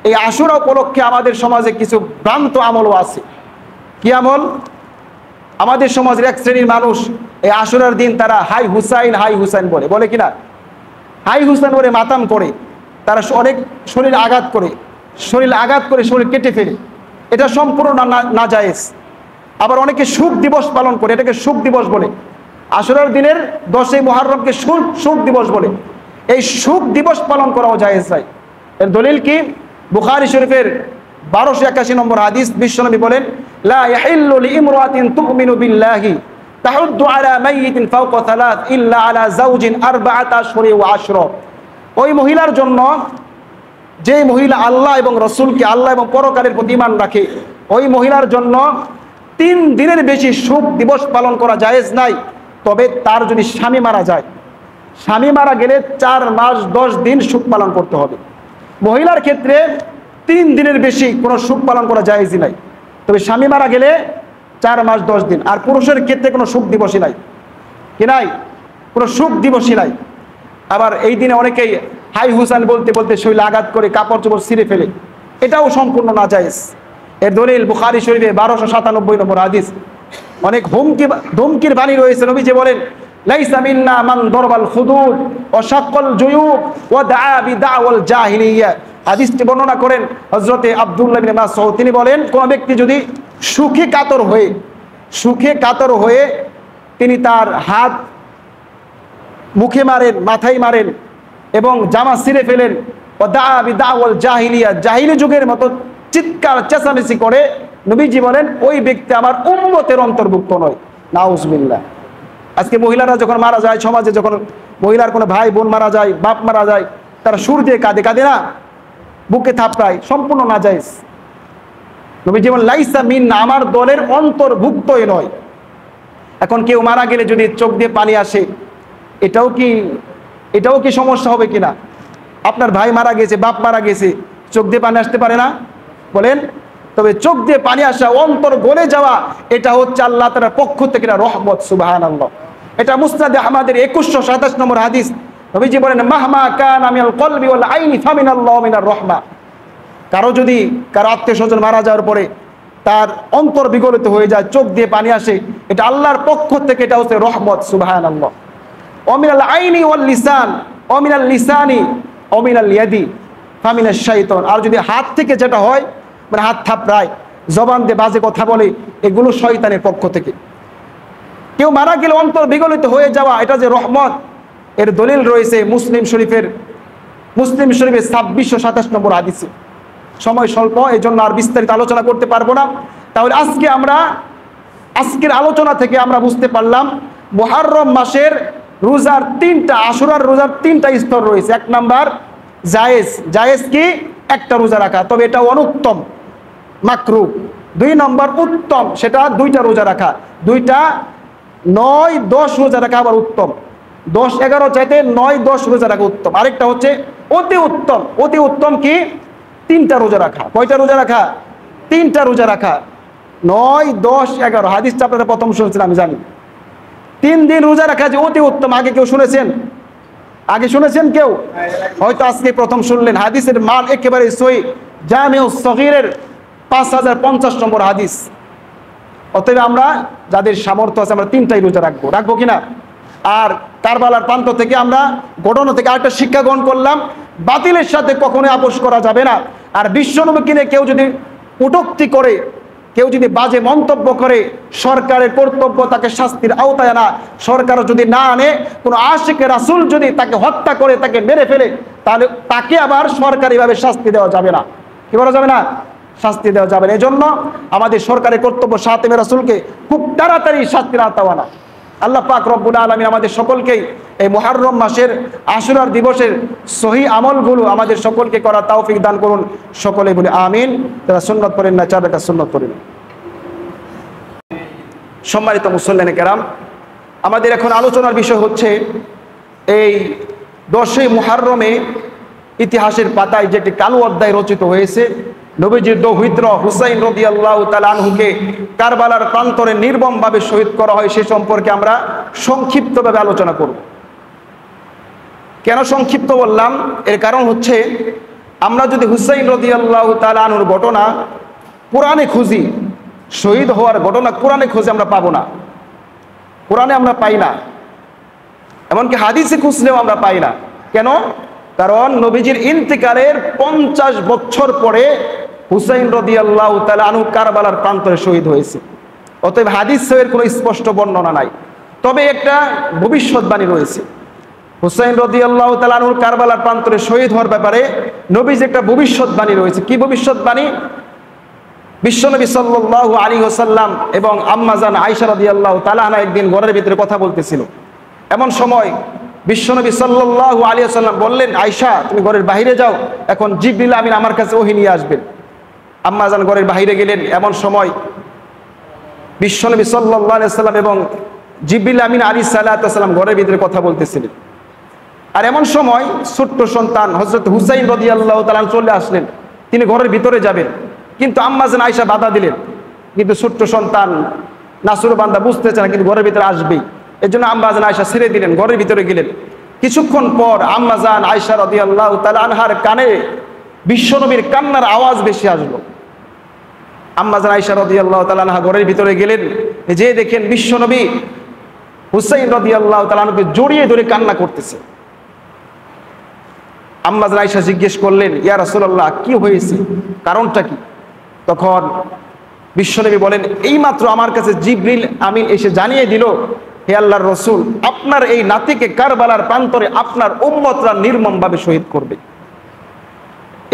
এই আশুরা উপলক্ষে আমাদের সমাজে কিছু ভ্রান্ত আমলও আছে। কি আমল? আমাদের সমাজের এক শ্রেণীর মানুষ এই আশুরার দিন তারা হাই হুসাইন বলে কিনা? হাই হুসাইন বলে মাতাম করে, তারা অনেক শরীর আঘাত করে শরীর কেটে ফেলে, এটা সম্পূর্ণ নাজায়েজ। আবার অনেকে শোক দিবস পালন করে, এটাকে শোক দিবস বলে। আশুরার দিনের 10ই মুহররমকে শোক দিবস বলে। এই শোক দিবস পালন করাও জায়েজ নাই। এর দলিল কি? বুখারী শরীফের 1281 নম্বর হাদিস, বিশ্বনবী বলেন, লা ইয়াহিল্লু লিইমরাতিন তুমিনু বিল্লাহি তাহুদ্দু আলা মাইয়িতিন ফাওকা সালাত ইল্লা আলা যাওজিন আরবাআতা আশহুরি ওয়া আশরা। ওই মহিলার জন্য, যে মহিলা আল্লাহ এবং রাসূলকে, আল্লাহ এবং পরকালের প্রতি ঈমান রাখে, ওই মহিলার জন্য 3 দিনের বেশি শোক দিবস পালন করা জায়েজ নাই। তবে তার যদি স্বামী মারা যায়, স্বামী মারা গেলে 4 মাস 10 দিন শোক পালন করতে হবে। মহিলার ক্ষেত্রে 3 দিনের বেশি কোনো শোক পালন করা জায়েজই নাই, তবে স্বামী মারা গেলে 4 মাস 10 দিন। আর পুরুষের ক্ষেত্রে কোনো শোক দিবসই নাই, কি নাই? কোনো শোক দিবসই নাই। আবার এই দিনে অনেকেই হাই হুসাইন বলতে বলতে শরীরে আঘাত করে কাপড় চোপড় ছিঁড়ে ফেলে, এটাও সম্পূর্ণ নাজায়েজ। এর দলিল বুখারী শরীফে 1297 নম্বর হাদিস। অনেক ধমকির বাণী রয়েছে। নবীজি বলেন, লাইসা মিন্না মান দরবাল খুদুদ ওয়া শাক্কাল জুয়ুব ওয়া দাআ বিদাওয়াল জাহিলিয়া। হাদিসটি বর্ণনা করেন হযরতে আব্দুল্লাহ ইবনে মাসউদ। তিনি বলেন, কোন ব্যক্তি যদি সুখে কাতর হয়ে তিনি তার হাত মুখে মারেন, মাথায় মারেন এবং জামা ছিঁড়ে ফেলেন, ওয়া দাআ বিদাওয়াল জাহিলিয়া, জাহিলি যুগের মতো চিৎকার চেঁচামেচি করে, নবীজি বলেন ওই ব্যক্তি আমার উম্মতের অন্তর্ভুক্ত নয়। নাউজুবিল্লাহ। আজকে মহিলারা যখন মারা যায়, সমাজে যখন মহিলার কোনো ভাই বোন মারা যায়, বাপ মারা যায়, তারা সুর দিয়ে কাঁদে না, বুকে থাপড়ায়, সম্পূর্ণ নাজায়েজ। নবীজি বলেন, লাইসা মিন্না, আমার দলের অন্তর্ভুক্তই নয়। এখন কেউ মারা গেলে যদি চোখ দিয়ে পানি আসে, এটাও কি সমস্যা হবে কিনা? আপনার ভাই মারা গেছে, বাপ মারা গেছে, চোখ দিয়ে পানি আসতে পারে না? বলেন। তবে চোখ দিয়ে পানি আসা, অন্তর গলে যাওয়া, এটা হচ্ছে আল্লাহ তাআলার পক্ষ থেকে রহমত। সুবহানাল্লাহ। এটা মুসনাদে আহমদের 2127 নম্বর হাদিস। নবীজি বলেন, মাহমা কানা মিনাল কলবি ওয়াল আইনি ফামিনাল্লাহি মিনার রাহমা। কারো আত্মীয় স্বজন মারা যাওয়ার পরে তার অন্তর বিগলিত হয়ে যায়, চোখ দিয়ে পানি আসে, এটা আল্লাহর পক্ষ থেকে, এটা হচ্ছে রহমত। সুবহানাল্লাহ। ওমিনাল আইনি ওয়াল লিসান ওমিনাল লিসানি ওমিনাল ইয়াদি ফামিনাশ শাইতান। আর যদি হাত থেকে যেটা হয়, মানে হাত থাপড়ায়, জবান দিয়ে বাজে কথা বলে, এগুলো শয়তানের পক্ষ থেকে। কেউ মারা গেলে অন্তর বিগলিত হয়ে যাওয়া, এটা যে রহমত, এর দলিল রয়েছে মুসলিম শরীফের 2627 নম্বর হাদিসে। সময় স্বল্প, এই জন্য আর বিস্তারিত আলোচনা করতে পারবো না। তাহলে আজকের আলোচনা থেকে আমরা বুঝতে পারলাম, মুহররম মাসের রোজার 3টা, আশুরার রোজার 3টা স্তর রয়েছে। 1 নাম্বার জায়েজ কি? একটা রোজা রাখা, তবে এটা অনুত্তম, মাকরুহ। 2 নম্বর উত্তম, সেটা 2টা রোজা রাখা, 2টা 9-10 রোজা রাখা আবার উত্তম। 10-11 চাইতে 9-10 রোজা রাখা উত্তম। আরেকটা হচ্ছে অতি উত্তম কি? 3টা রোজা রাখা। কয়টা রোজা রাখা? 3টা রোজা রাখা। 9-10-11 হাদিসটা আপনারা প্রথম শুনেছেন, আমি জানি। 3 দিন রোজা রাখা যে অতি উত্তম। আগে কেউ শুনেছেন? কেউ? হয়তো আজকে প্রথম শুনলেন। হাদিসের মান একেবারে সহিহ, জামিউস সগীরের 5050 নম্বর হাদিস। অতএব আমরা যাদের সামর্থ্য আছে, আমরা 3টাই রোজা রাখবো কিনা? আর কারবালার প্রান্ত থেকে আমরা ঘটনা থেকে আরেকটা শিক্ষা গ্রহণ করলাম, বাতিলের সাথে কখনোই আপোষ করা যাবে না। আর বিশ্বনবীকে নিয়ে কেউ যদি কটূক্তি করে, কেউ যদি বাজে মন্তব্য করে, সরকারের কর্তব্য তাকে শাস্তির আওতায় আনা। সরকারও যদি না আনে, কোনো আশিকে রাসূল যদি তাকে হত্যা করে, তাকে মেরে ফেলে, তাহলে তাকে আবার সরকারিভাবে শাস্তি দেওয়া যাবে না। কি বলা যাবে না? শাস্তি দেওয়া যাবে না। এজন্য আমাদের সরকারের কর্তব্য খাতেমে রাসূলকে খুব তাড়াতাড়ি শাস্তির আওতায় আনা। আল্লাহ পাক রব্বুল আলামিন আমাদের সকলকেই এই মুহররম মাসের আশুরার দিবসের সহি আমলগুলো আমাদের সকলকে করার তৌফিক দান করুন। সকলেই বলি আমিন। যারা সুন্নাত পড়েন না, 4 রাকাত সুন্নাত পড়েন। সম্মানিত মুসল্লিয়ানে কেরাম, আমাদের এখন আলোচনার বিষয় হচ্ছে এই 10ই মুহররমে ইতিহাসের পাতায় যেটি কালো অধ্যায় রচিত হয়েছে, নবীজির দৌহিত্র হুসাইন রাদিয়াল্লাহু তাআলা আনহুকে কারবালার প্রান্তরে নির্মমভাবে শহীদ করা হয়, সে সম্পর্কে আমরা সংক্ষিপ্তভাবে আলোচনা করব। কেন সংক্ষিপ্ত বললাম? এর কারণ হচ্ছে আমরা যদি হুসাইন রাদিয়াল্লাহু তাআলা আনহুর ঘটনা কোরআনে খুঁজি, শহীদ হওয়ার ঘটনা কোরআনে খুঁজে আমরা পাবো না, কোরআনে আমরা পাই না, এমনকি হাদিসে খুঁজলেও আমরা পাই না। কেন? কারণ নবীজির ইন্তেকালের 50 বছর পরে হুসাইন রাদিয়াল্লাহু তাআলা আনহু কারবালার প্রান্তরে শহীদ হয়েছে। অতএব হাদিসের কোনো স্পষ্ট বর্ণনা নাই, তবে একটা ভবিষ্যৎবাণী রয়েছে। হুসাইন রাদিয়াল্লাহু তাআলা আনহুর কারবালার প্রান্তরে শহীদ হওয়ার ব্যাপারে নবীজি একটা ভবিষ্যৎবাণী রয়েছে। কি ভবিষ্যৎবাণী? বিশ্বনবী সাল্লাল্লাহু আলাইহি ওয়াসাল্লাম এবং আম্মা জান আয়েশা রাদিয়াল্লাহু তাআলা আনহা একদিন ঘরের ভিতরে কথা বলতেছিল। এমন সময় বিশ্বনবী সাল্লাল্লাহু আলাইহি ওয়াসাল্লাম বললেন, আয়েশা তুমি ঘরের বাইরে যাও, এখন জিবরিল আমিন আমার কাছে ওহী নিয়ে আসবেন। আম্মা জান ঘরের বাইরে গেলেন। এমন সময় বিশ্বনবী সাল্লাল্লাহু আলাইহি ওয়াসাল্লাম এবং জিবরিল আমিন আলাইহিস সালাতু ওয়াস সালাম ঘরের ভিতরে কথা বলতেছিলেন। আর এমন সময় ছোট্ট সন্তান হযরত হুসাইন রাদিয়াল্লাহু তাআলা চলে আসলেন, তিনি ঘরের ভিতরে যাবেন, কিন্তু আম্মা জান আয়েশা বাধা দিলেন। কিন্তু ছোট্ট সন্তান নাসুর বান্দা বুঝতে চায় না, কিন্তু ঘরের ভিতরে আসবেই, এর জন্য আম্মা জান আয়েশা ছেড়ে দিলেন, ঘরের ভিতরে গেলেন। কিছুক্ষণ পর আম্মা জান আয়েশা রাদিয়াল্লাহু তাআলা আনহার কানে বিশ্বনবীর কান্নার আওয়াজ বেশি আসলো। আম্মা জান আয়েশা রাদিয়াল্লাহু তাআলা আনহা ঘরের ভিতরে গেলেন, যে দেখেন বিশ্বনবী হুসাইন রাদিয়াল্লাহু তাআলা আনহুকে জড়িয়ে ধরে কান্না করতেছে। আম্মা জান আয়েশা জিজ্ঞেস করলেন, ইয়া রাসূলুল্লাহ কি হয়েছে, কারণটা কি? তখন বিশ্বনবী বলেন, এইমাত্র আমার কাছে জিবরিল আমিন এসে জানিয়ে দিল, হে আল্লাহর রাসূল, আপনার এই নাতিকে কারবালার প্রান্তরে আপনার উম্মতরা নির্মমভাবে শহীদ করবে।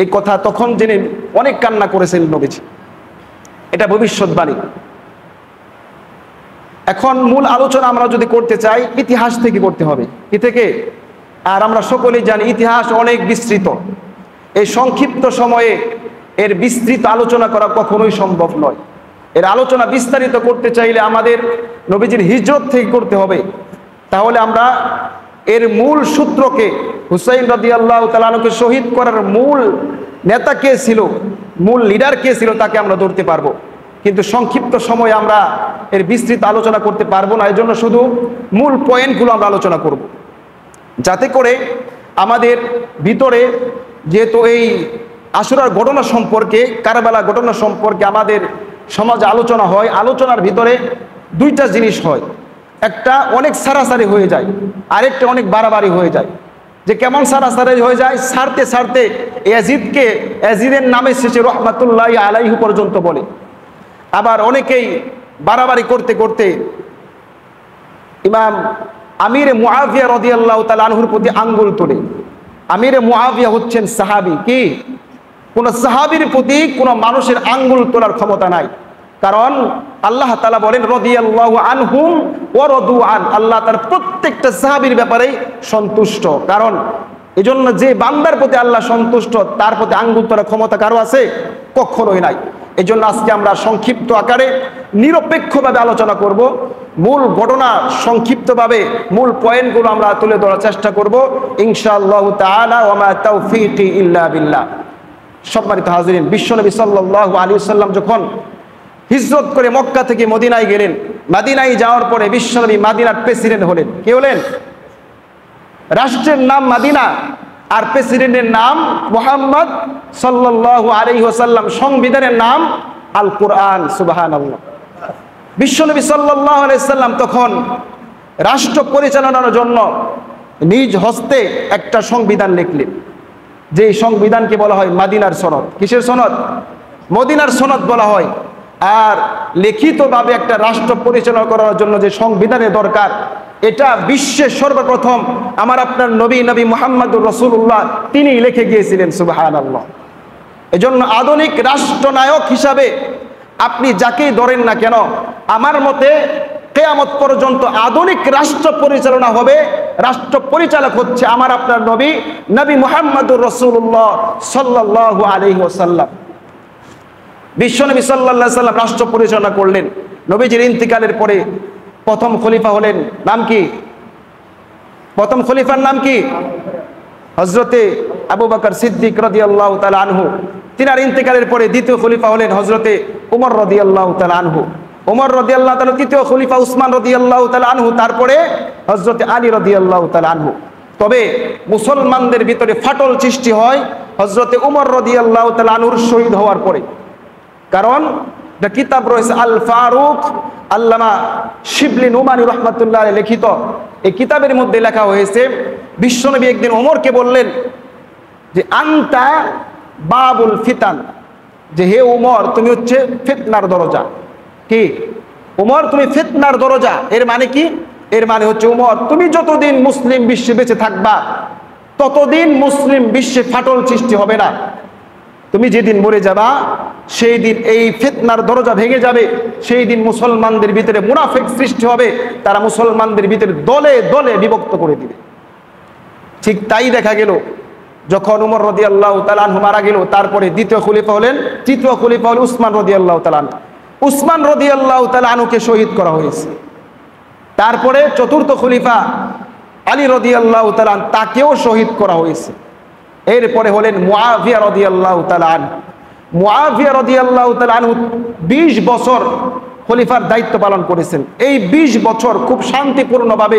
এই কথা তখন জেনে অনেক কান্না করেছেন নবীজি। এটা ভবিষ্যৎবাণী। এখন মূল আলোচনা আমরা যদি করতে চাই, ইতিহাস থেকে করতে হবে। কি থেকে? আর আমরা সকলেই জানি ইতিহাস অনেক বিস্তৃত। এই সংক্ষিপ্ত সময়ে এর বিস্তৃত আলোচনা করা কখনোই সম্ভব নয়। এর আলোচনা বিস্তারিত করতে চাইলে আমাদের নবীজির হিজরত থেকে করতে হবে। তাহলে আমরা এর মূল সূত্রকে, হুসাইন রাদিয়াল্লাহু তাআলা আনহুকে শহীদ করার মূল নেতা কে ছিল, মূল লিডার কে ছিল, তাকে আমরা ধরতে পারবো। কিন্তু সংক্ষিপ্ত সময়ে আমরা এর বিস্তৃত আলোচনা করতে পারবো না। এই জন্য শুধু মূল পয়েন্টগুলো আমরা আলোচনা করব, যাতে করে আমাদের ভিতরে, যেহেতু এই আশুরার ঘটনা সম্পর্কে, কারবালা ঘটনা সম্পর্কে আমাদের সমাজে আলোচনা হয়, আলোচনার ভিতরে দুইটা জিনিস হয়। একটা অনেক সারাসারি হয়ে যায়, আরেকটা অনেক বাড়াবাড়ি হয়ে যায়। যে কেমন সারাসারি হয়ে যায়, ছাড়তে ছাড়তে ইয়াজিদকে ইয়াজিদের নামের শেষে রহমাতুল্লাহি আলাইহি পর্যন্ত বলে। আবার অনেকেই বাড়াবাড়ি করতে করতে ইমাম আমিরে মুআবিয়া রাদিয়াল্লাহু তাআলা আনহুর প্রতি আঙ্গুল তোলে। আমিরে মুআবিয়া হচ্ছেন সাহাবী। কি? কোন সাহাবীর প্রতি কোন মানুষের আঙ্গুল তোলার ক্ষমতা নাই। কারণ আল্লাহ তাআলা বলেন রাদিয়াল্লাহু আনহুম ওয়া রাদু আন, আল্লাহ তার প্রত্যেকটা সাহাবীর ব্যাপারে সন্তুষ্ট। কারণ এজন্য যে বান্দার প্রতি আল্লাহ সন্তুষ্ট, তার প্রতি আঙ্গুল তোলার ক্ষমতা কারো আছে? কখনোই নাই। এজন্য আজকে আমরা সংক্ষিপ্ত আকারে নিরপেক্ষভাবে আলোচনা করব। মূল ঘটনা সংক্ষিপ্তভাবে মূল পয়েন্টগুলো আমরা তুলে ধরার চেষ্টা করব ইনশাআল্লাহু তাআলা। ওয়া মা তাওফীকি ইল্লা বিল্লাহ। সম্মানিত হাজিরিন, বিশ্বনবী সাল্লাল্লাহু আলাইহি ওয়াসাল্লাম যখন হিজরত করে মক্কা থেকে মদিনায় গেলেন, মদিনায় যাওয়ার পরে বিশ্বনবী মদিনার প্রেসিডেন্ট হলেন। কে হলেন? রাষ্ট্রের নাম মদিনা আর প্রেসিডেন্টের নাম মুহাম্মদ সাল্লাল্লাহু আলাইহি ওয়াসাল্লাম, সংবিধানের নাম আল কোরআন। সুবহানাল্লাহ। বিশ্বনবী সাল্লাল্লাহু আলাইহি ওয়াসাল্লাম তখন রাষ্ট্র পরিচালনার জন্য নিজ হস্তে একটা সংবিধান লিখলেন, যে সংবিধানকে বলা হয় মদিনার সনদ। কিসের সনদ? মদিনার সনদ বলা হয়। আর লিখিতভাবে একটা রাষ্ট্র পরিচালনা করার জন্য যে সংবিধানের দরকার, এটা বিশ্বের সর্বপ্রথম আমার আপনার নবী মুহাম্মদুর রাসূলুল্লাহ তিনি লিখে গিয়েছিলেন। সুবহানাল্লাহ। এজন্য আধুনিক রাষ্ট্রনায়ক হিসাবে আপনি যাকেই ধরেন না কেন, আমার মতে কিয়ামত পর্যন্ত আধুনিক রাষ্ট্র পরিচালনা হবে, রাষ্ট্র পরিচালক হচ্ছে আমার আপনার নবী মুহাম্মদুর রাসূলুল্লাহ সাল্লাল্লাহু আলাইহি ওয়াসাল্লাম। বিশ্বনবী সাল্লাল্লাহু আলাইহি ওয়াসাল্লাম রাষ্ট্র পরিচালনা করলেন। নবীজির ইন্তিকালের পরে প্রথম খলিফা হলেন, নাম কি? প্রথম খলিফার নাম কি? হযরতে আবু বকর সিদ্দিক রাদিয়াল্লাহু তাআলা আনহু। তিনার ইন্তিকালের পরে দ্বিতীয় খলিফা হলেন হযরতে ওমর রাদিয়াল্লাহু তাআলা আনহু। ওমর রাদিয়াল্লাহু তাআলা তৃতীয় খলিফা উসমান রাদিয়াল্লাহু তাআলা আনহু। তারপরে হযরতে আলী রাদিয়াল্লাহু তাআলা আনহু। তবে মুসলমানদের ভিতরে ফাটল সৃষ্টি হয় হযরতে উমর রাদিয়াল্লাহু তাআলা আনহুর শহীদ হওয়ার পরে। কারণ একটা কিতাব রয়েছে আল ফারুক, আল্লামা শিবলি নুমানী রহমাতুল্লাহ আলাইহি লিখিত। এই কিতাবের মধ্যে লেখা হয়েছে বিশ্বনবী একদিন ওমরকে বললেন যে আনতা বাবুল ফিতান, যে হে উমর তুমি হচ্ছে ফিতনার দরজা। কি উমর তুমি ফিতনার দরজা, এর মানে কি? এর মানে হচ্ছে উমর তুমি যতদিন মুসলিম বিশ্বে বেঁচে থাকবা ততদিন মুসলিম বিশ্বে ফাটল সৃষ্টি হবে না। তুমি যেদিন মরে যাবা সেই দিন এই ফিতনার দরজা ভেঙে যাবে, সেই দিন মুসলমানদের ভিতরে মুনাফিক সৃষ্টি হবে, তারা মুসলমানদের ভিতরে দলে দলে বিভক্ত করে দিবে। ঠিক তাই দেখা গেল যখন উমর রাদিয়াল্লাহু তাআলা আনহু মারা গেল, তারপরে দ্বিতীয় খলিফা হলেন, তৃতীয় খলিফা হলেন উসমান রাদিয়াল্লাহু তাআলা আনহু। উসমান রাদিয়াল্লাহু তাআলা আনহুকে শহীদ করা হয়েছে। তারপরে চতুর্থ খলিফা আলী রাদিয়াল্লাহু তাআলা তাকেও শহীদ করা হয়েছে। এরপরে হলেন মুআবিয়া রাদিয়াল্লাহু তাআলা আনহু। মুআবিয়া রাদিয়াল্লাহু তাআলা আনহু 20 বছর খলিফার দায়িত্ব পালন করেছেন। এই 20 বছর খুব শান্তিপূর্ণভাবে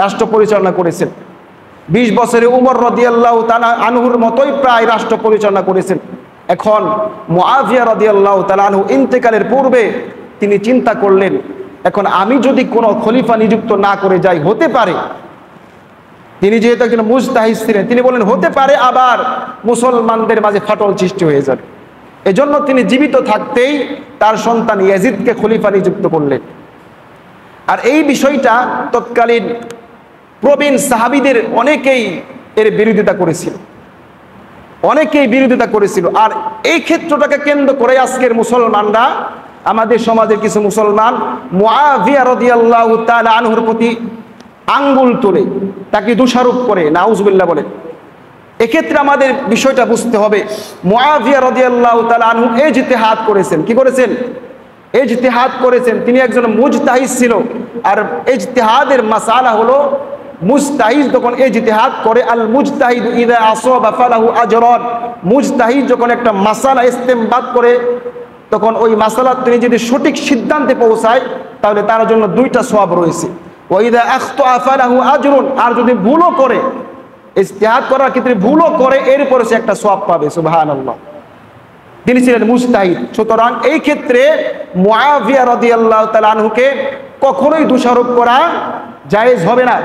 রাষ্ট্র পরিচালনা করেছেন। 20 বছরে উমর রাদিয়াল্লাহু তাআলা আনহুর মতোই প্রায় রাষ্ট্র পরিচালনা করেছেন। এখন মুআবিয়া রাদিয়াল্লাহু তাআলা আনহু ইন্তেকালের পূর্বে তিনি চিন্তা করলেন, এখন আমি যদি কোনো খলিফা নিযুক্ত না করে যাই, হতে পারে, তিনি যেহেতু একজন মুজতাহিদ ছিলেন, তিনি বলেন হতে পারে আবার মুসলমানদের মাঝে ফাটল সৃষ্টি হয়ে যাবে। এজন্য তিনি জীবিত থাকতেই তার সন্তান ইয়াজিদকে খলিফা নিযুক্ত করলেন। আর এই বিষয়টা তৎকালীন প্রবীণ সাহাবীদের অনেকেই এর বিরোধিতা করেছিল, অনেকেই বিরোধিতা করেছিল। আর এই ক্ষেত্রটাকে কেন্দ্র করে আজকের মুসলমানরা, আমাদের সমাজের কিছু মুসলমান মুআবিয়া রাদিয়াল্লাহু তাআলা আনহুর প্রতি আঙ্গুল তোলে, তাকে দোষারোপ করে, নাউজুবিল্লাহ বলে। এক্ষেত্রে আমাদের বিষয়টা বুঝতে হবে, মুআবিয়া রাদিয়াল্লাহু তাআলা আনহু ইজতিহাদ করেছেন। কি করেছেন? ইজতিহাদ করেছেন। তিনি একজন মুজতাহিদ ছিল। আর ইজতিহাদের মাসালা হলো, মুজতাহিদ যখন ইজতিহাদ করে, আল মুজতাহিদ ইযা আসাবা ফালাহু আজরান, মুজতাহিদ যখন একটা মাসালা ইস্তেমবাদ করে, তখন ওই মাসালা তিনি যদি সঠিক সিদ্ধান্তে পৌঁছায় তাহলে তার জন্য 2টা সওয়াব রয়েছে। ওয়া ইযা আখতা ফালাহু আজরুন, আর যদি ভুলও করে, ইজতিহাদ করার ক্ষেত্রে ভুলও করে, এরপরে সে একটা সওয়াব পাবে। সুবহানাল্লাহ। তিনি ছিলেন মুজতাহিদ। সুতরাং এই ক্ষেত্রে মুআবিয়া রাদিয়াল্লাহু তাআলা আনহুকে কখনোই দোষারোপ করা জায়েজ হবে না।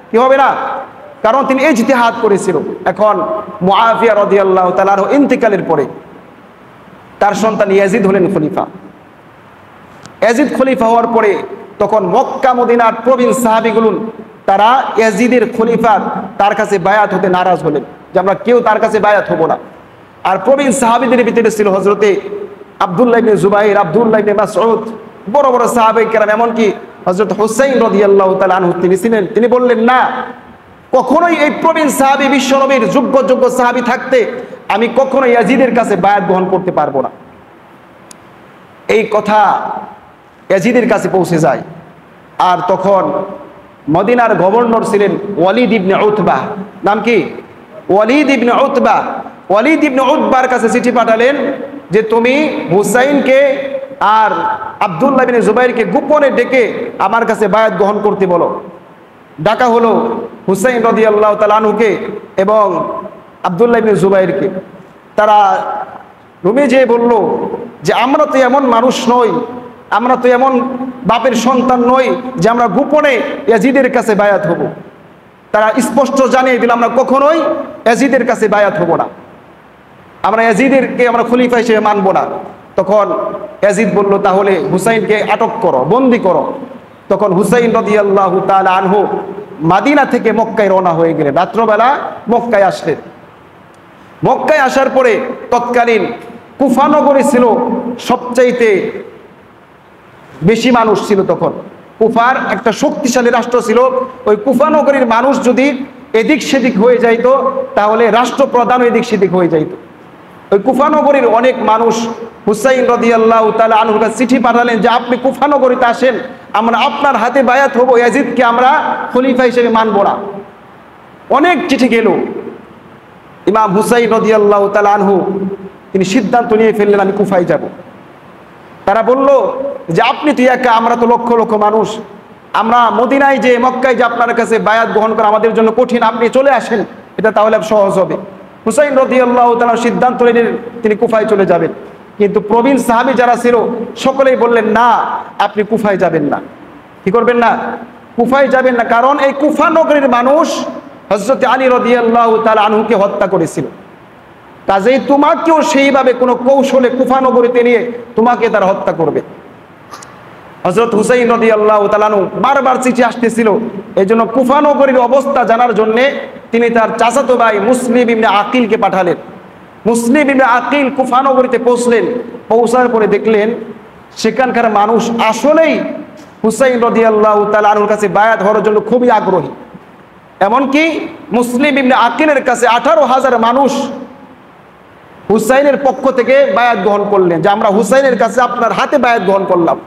কি হবে না? কারণ তিনি ইজতিহাদ করেছিল। এখন মুআবিয়া রাদিয়াল্লাহু তাআলা আনহু ইন্তেকালের পরে তার সন্তান ইয়াজিদ হলেন খলিফা। ইয়াজিদ খলিফা হওয়ার পরে তখন মক্কা মদিনার প্রবীণ সাহাবীগুলো তারা ইয়াজিদের খলিফা তার কাছে বায়াত হতে নারাজ হলেন, যে আমরা কেউ তার কাছে বায়াত হব না। আর প্রবীণ সাহাবীদের ভিতরে ছিল হযরতে আব্দুল্লাহ ইবনে জুবাইর, আব্দুল্লাহ ইবনে মাসউদ, বড় বড় সাহাবায়ে কেরাম, এমনকি হযরত হুসাইন রাদিয়াল্লাহু তাআলা আনহু তিনি ছিলেন। তিনি বললেন, না, কখনোই এই প্রবীণ সাহাবী, বিশ্বনবীর যোগ্য সাহাবী থাকতে আমি কখনো ইয়াজিদের কাছে বায়াত গ্রহণ করতে পারবো না। এই কথা ইয়াজিদের কাছে পৌঁছে যায়। আর তখন মদিনার গভর্নর ছিলেন ওয়ালিদ ইবনে উতবা। নাম কি? ওয়ালিদ ইবনে উতবা। ওয়ালিদ ইবনে উতবার কাছে চিঠি পাঠালেন যে তুমি হুসাইনকে আর আব্দুল্লাহ ইবনে জুবাইরকে গোপনে ডেকে আমার কাছে বায়াত গ্রহণ করতে বলো। ডাকা হলো হুসাইন রাদিয়াল্লাহু তাআলা আনহুকে এবং আব্দুল্লাহ ইবনে জুবাইরকে। তারা রুমে যেয়ে বলল যে আমরা তো এমন মানুষ নই, আমরা তো এমন বাপের সন্তান নই যে আমরা গোপনে ইয়াজিদের কাছে বায়াত হব। তারা স্পষ্ট জানিয়ে দিল, আমরা কখনোই ইয়াজিদের কাছে বায়াত হব না, আমরা ইয়াজিদেরকে আমরা খলিফা হিসেবে মানব না। তখন ইয়াজিদ বলল, তাহলে হুসাইনকে আটক করো, বন্দি করো। তখন হুসাইন রাদিয়াল্লাহু তাআলা আনহু মাদিনা থেকে মক্কায় রওনা হয়ে গেলেন। রাত্রবেলা মক্কায় আসলেন। মক্কায় আসার পরে তৎকালীন কুফা নগরী ছিল সবচাইতে বেশি মানুষ ছিল। তখন কুফার একটা শক্তিশালী রাষ্ট্র ছিল। ওই কুফা নগরীর মানুষ যদি এদিক সেদিক হয়ে যাইতো তাহলে রাষ্ট্রপ্রধান এদিক সেদিক হয়ে যাইতো। ওই কুফা নগরীর অনেক মানুষ হুসাইন রাদিয়াল্লাহু তাআলা আনহুর কাছে চিঠি পাঠালেন যে আপনি কুফা নগরীতে আসেন, আমরা আপনার হাতে বায়াত হব, ইয়াজিদকে আমরা খলিফা হিসেবে মানব না। অনেক চিঠি গেল। ইমাম হুসাইন রাদিয়াল্লাহু তাআলা আনহু তিনি সিদ্ধান্ত নিয়ে ফেললেন, আমি কুফায় যাব। তারা বলল যে আপনি তো একা, আমরা তো লক্ষ লক্ষ মানুষ, আমরা মদিনায় যে মক্কায় যে আপনার কাছে বায়াত গ্রহণ করা আমাদের জন্য কঠিন, আপনি চলে আসেন, এটা তাহলে সহজ হবে। হুসাইন রাদিয়াল্লাহু তাআলা সিদ্ধান্ত নিলেন তিনি কুফায় চলে যাবেন। কিন্তু প্রবীণ সাহাবী যারা ছিল সকলেই বললেন না, আপনি কুফায় যাবেন না। কি করবেন না? কুফায় যাবেন না, কারণ এই কুফা নগরীর মানুষ হযরত আলী রাদিয়াল্লাহু তাআলা আনহুকে হত্যা করেছিল। কাজেই তোমাকেও সেইভাবে কোনো কৌশলে কুফা নগরীতে নিয়ে তোমাকে তারা হত্যা করবে। হযরত হুসাইন রাদিয়াল্লাহু তাআলা আনহু বারবার চিঠি আসতেছিল, এই জন্য কুফা নগরীর অবস্থা জানার জন্যে তিনি তার চাচাতো ভাই মুসলিম ইবনে আকিলকে পাঠালেন। মুসলিম ইবনে আকিল কুফা নগরীতে পৌঁছলেন। পৌঁছার পরে দেখলেন সেখানকার মানুষ আসলেই হুসাইন রাদিয়াল্লাহু তাআলা আনহুর কাছে বায়াত হওয়ার জন্য খুবই আগ্রহী। এমনকি মুসলিম ইবনে আকিলের কাছে 18,000 মানুষ হুসাইনের পক্ষ থেকে বায়াত গ্রহণ করলেন, যে আমরা হুসাইনের কাছে আপনার হাতে বায়াত গ্রহণ করলাম।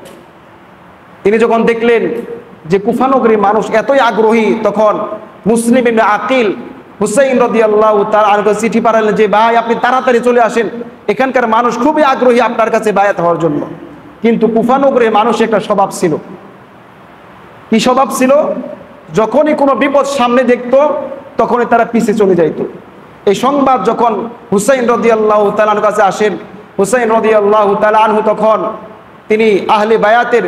তিনি যখন দেখলেন যে কুফা নগরীর মানুষ এতই আগ্রহী, তখন মুসলিম ইবনে আকিল হুসাইন রাদিয়াল্লাহু তাআলা আনহুকে চিঠি পাঠালেন যে ভাই আপনি তাড়াতাড়ি চলে আসেন, এখানকার মানুষ খুবই আগ্রহী আপনার কাছে বায়াত হওয়ার জন্য। কিন্তু কুফা নগরীর মানুষ একটা স্বভাব ছিল। কি স্বভাব ছিল? যখনই কোনো বিপদ সামনে দেখতো তখনই তারা পিছিয়ে চলে যাইত। এই সংবাদ যখন হুসাইন রাদিয়াল্লাহু তাআলা আনহুর কাছে আসেন, হুসাইন রাদিয়াল্লাহু তাআলা আনহু তখন তিনি আহলে বায়াতের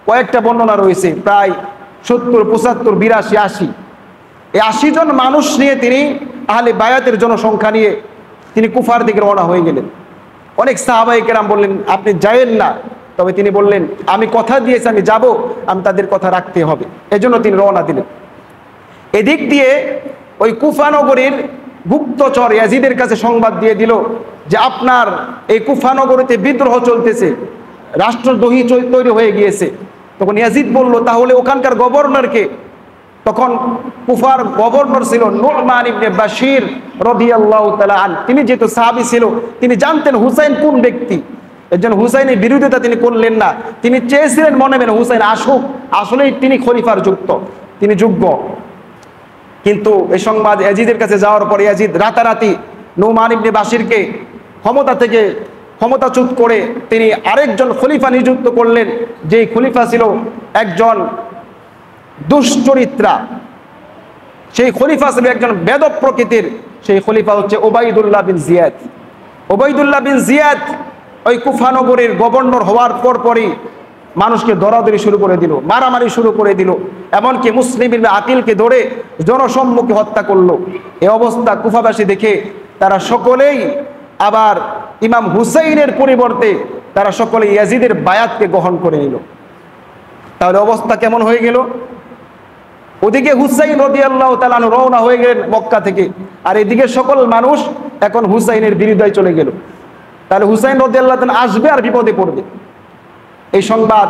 কয়েকটা বর্ণনা রয়েছে, প্রায় 70, 75, 82, 80, এই 80 জন মানুষ নিয়ে তিনি আহলে বায়াতের জনসংখ্যা নিয়ে তিনি কুফার দিকে রওনা হয়ে গেলেন। অনেক সাহাবায়ে কেরাম বললেন আপনি যায়েন না, তবে তিনি বললেন আমি কথা দিয়েছি আমি যাব, আমি তাদের কথা রাখতে হবে, এজন্য তিনি রওনা দিলেন। এদিক দিয়ে ওই কুফা নগরীর গুপ্তচর ইয়াজিদের কাছে সংবাদ দিয়ে দিল যে আপনার এই কুফা নগরীতে বিদ্রোহ চলতেছে, রাষ্ট্রদ্রোহী তৈরি হয়ে গিয়েছে। তখন ইয়াজিদ বলল তাহলে ওখানকার গভর্নরকে, তখন কুফার গভর্নর ছিল নু'মান ইবনে বাশির রাদিয়াল্লাহু তাআলা আন, তিনি যেহেতু সাহাবী ছিল তিনি জানতেন হুসাইন কোন ব্যক্তি, এর জন্য হুসাইনের বিরোধিতা তিনি করলেন না। তিনি চেয়েছিলেন মনে মনে হুসাইন আসুক, আসলেই তিনি খলিফার তিনি যোগ্য। কিন্তু এই সংবাদ ইয়াজিদের কাছে যাওয়ার পরে ইয়াজিদ রাতারাতি নু'মান ইবনে বাশিরকে ক্ষমতাচ্যুত করে তিনি আরেকজন খলিফা নিযুক্ত করলেন, যেই খলিফা ছিল একজন দুশ্চরিত্রা, সেই খলিফা ছিল একজন বেদব প্রকৃতির, সেই খলিফা হচ্ছে ওবাইদুল্লাহ বিন জিয়াদ। ওবাইদুল্লাহ বিন জিয়াদ ওই কুফা নগরীর গভর্নর হওয়ার পরই মানুষকে দরাদরি শুরু করে দিল, মারামারি শুরু করে দিল, এমনকি মুসলিম ইবনে আকিলকে ধরে জনসম্মুখে হত্যা করলো। এই অবস্থা কুফাবাসী দেখে তারা সকলেই আবার ইমাম হুসাইনের পরিবর্তে তারা সকলে ইয়াজিদের বায়াতকে গ্রহণ করে নিল। তাহলে অবস্থা কেমন হয়ে গেল? ওদিকে হুসাইন রাদিয়াল্লাহু তাআলা আনহু রওনা হয়ে গেলেন মক্কা থেকে, আর এদিকে সকল মানুষ এখন হুসাইনের বিরুদ্ধে চলে গেল। তাহলে হুসাইন রাদিয়াল্লাহু তাআলা আসবে আর বিপদে পড়বে। এই সংবাদ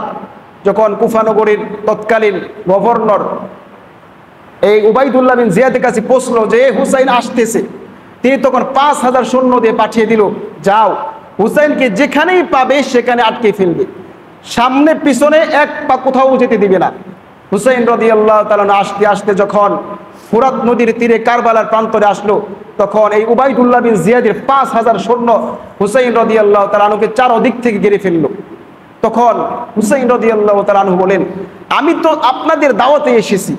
যখন কুফা নগরীর তৎকালীন গভর্নর এই উবাইদুল্লাহ বিন জিয়াদের কাছে পৌঁছলো যে হুসাইন আসতেছে, তিনি তখন 5,000 সৈন্য দিয়ে পাঠিয়ে দিল, যাও হুসাইনকে যেখানেই পাবে সেখানে আটকে ফেলবে, সামনে পিছনে এক পা কোথাও যেতে দিবে না। হুসাইন রাদিয়াল্লাহু তাআলা আসতে আসতে যখন ফুরাত নদীর তীরে কারবালার প্রান্তরে আসলো, তখন এই উবাইদুল্লাহ বিন জিয়াদের 5,000 সৈন্য হুসাইন রাদিয়াল্লাহু তাআলা আনহুকে চারদিক থেকে ঘিরে ফেললো। তখন হুসাইন রাদিয়াল্লাহু তাআলা আনহু বলেন আমি তো আপনাদের দাওয়াতে এসেছি,